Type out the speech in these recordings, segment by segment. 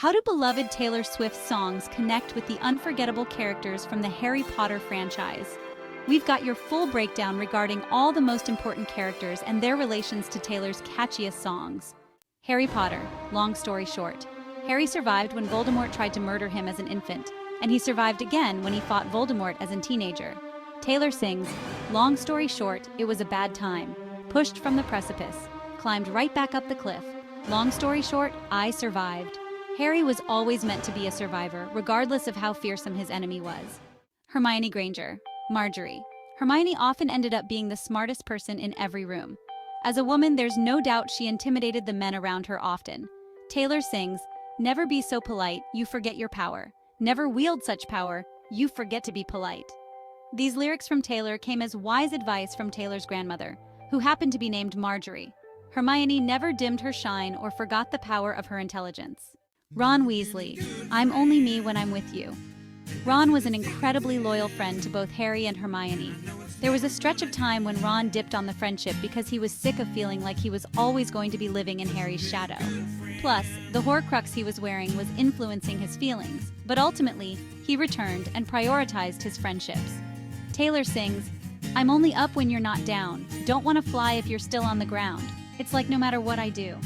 How do beloved Taylor Swift songs connect with the unforgettable characters from the Harry Potter franchise? We've got your full breakdown regarding all the most important characters and their relations to Taylor's catchiest songs. Harry Potter, long story short. Harry survived when Voldemort tried to murder him as an infant, and he survived again when he fought Voldemort as a teenager. Taylor sings, long story short, it was a bad time. Pushed from the precipice, climbed right back up the cliff. Long story short, I survived. Harry was always meant to be a survivor, regardless of how fearsome his enemy was. Hermione Granger, Marjorie. Hermione often ended up being the smartest person in every room. As a woman, there's no doubt she intimidated the men around her often. Taylor sings, never be so polite, you forget your power. Never wield such power, you forget to be polite. These lyrics from Taylor came as wise advice from Taylor's grandmother, who happened to be named Marjorie. Hermione never dimmed her shine or forgot the power of her intelligence. Ron Weasley, I'm only me when I'm with you. Ron was an incredibly loyal friend to both Harry and Hermione. There was a stretch of time when Ron dipped on the friendship because he was sick of feeling like he was always going to be living in Harry's shadow. Plus, the Horcrux he was wearing was influencing his feelings, but ultimately, he returned and prioritized his friendships. Taylor sings, I'm only up when you're not down. Don't want to fly if you're still on the ground. It's like no matter what I do.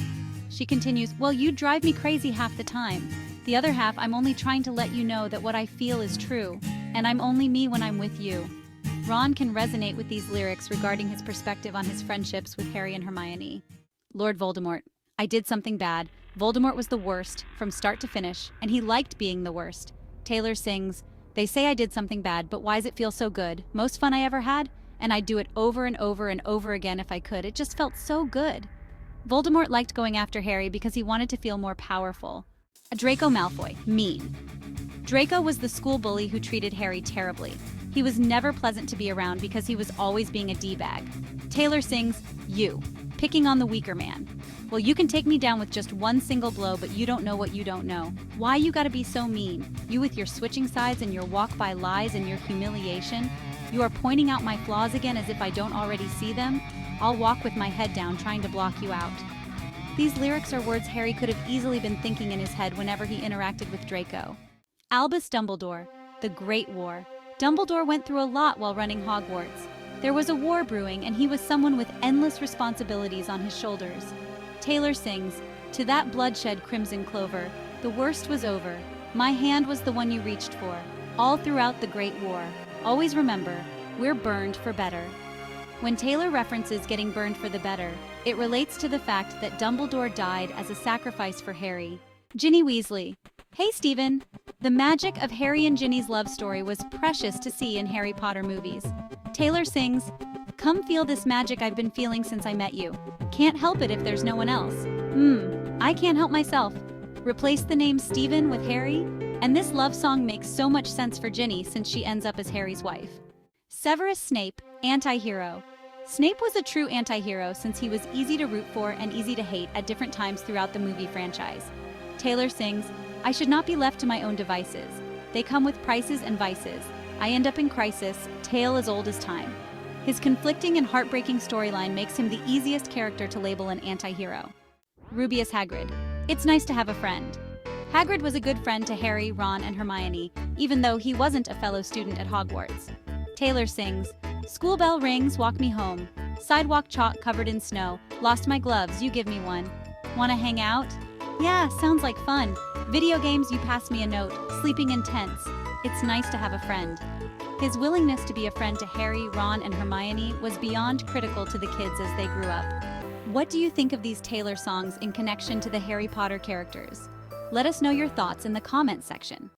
She continues, well, you drive me crazy half the time. The other half, I'm only trying to let you know that what I feel is true, and I'm only me when I'm with you. Ron can resonate with these lyrics regarding his perspective on his friendships with Harry and Hermione. Lord Voldemort, I did something bad. Voldemort was the worst, from start to finish, and he liked being the worst. Taylor sings, they say I did something bad, but why's it feel so good? Most fun I ever had? And I'd do it over and over and over again if I could. It just felt so good. Voldemort liked going after Harry because he wanted to feel more powerful. Draco Malfoy, mean. Draco was the school bully who treated Harry terribly. He was never pleasant to be around because he was always being a D-bag. Taylor sings, you, picking on the weaker man. Well, you can take me down with just one single blow, but you don't know what you don't know. Why you gotta be so mean? You with your switching sides and your walk-by lies and your humiliation? You are pointing out my flaws again as if I don't already see them? I'll walk with my head down trying to block you out. These lyrics are words Harry could have easily been thinking in his head whenever he interacted with Draco. Albus Dumbledore, the Great War. Dumbledore went through a lot while running Hogwarts. There was a war brewing and he was someone with endless responsibilities on his shoulders. Taylor sings, to that bloodshed crimson clover, the worst was over. My hand was the one you reached for. All throughout the Great War. Always remember, we're burned for better. When Taylor references getting burned for the better, it relates to the fact that Dumbledore died as a sacrifice for Harry. Ginny Weasley. Hey Stephen! The magic of Harry and Ginny's love story was precious to see in Harry Potter movies. Taylor sings, come feel this magic I've been feeling since I met you. Can't help it if there's no one else. I can't help myself. Replace the name Stephen with Harry, and this love song makes so much sense for Ginny since she ends up as Harry's wife. Severus Snape, anti-hero. Snape was a true anti-hero since he was easy to root for and easy to hate at different times throughout the movie franchise. Taylor sings, I should not be left to my own devices. They come with prices and vices. I end up in crisis, tale as old as time. His conflicting and heartbreaking storyline makes him the easiest character to label an anti-hero. Rubeus Hagrid. It's nice to have a friend. Hagrid was a good friend to Harry, Ron, and Hermione, even though he wasn't a fellow student at Hogwarts. Taylor sings, school bell rings, walk me home. Sidewalk chalk covered in snow. Lost my gloves, you give me one. Wanna hang out? Yeah, sounds like fun. Video games, you pass me a note. Sleeping in tents. It's nice to have a friend. His willingness to be a friend to Harry, Ron, and Hermione was beyond critical to the kids as they grew up. What do you think of these Taylor songs in connection to the Harry Potter characters? Let us know your thoughts in the comments section.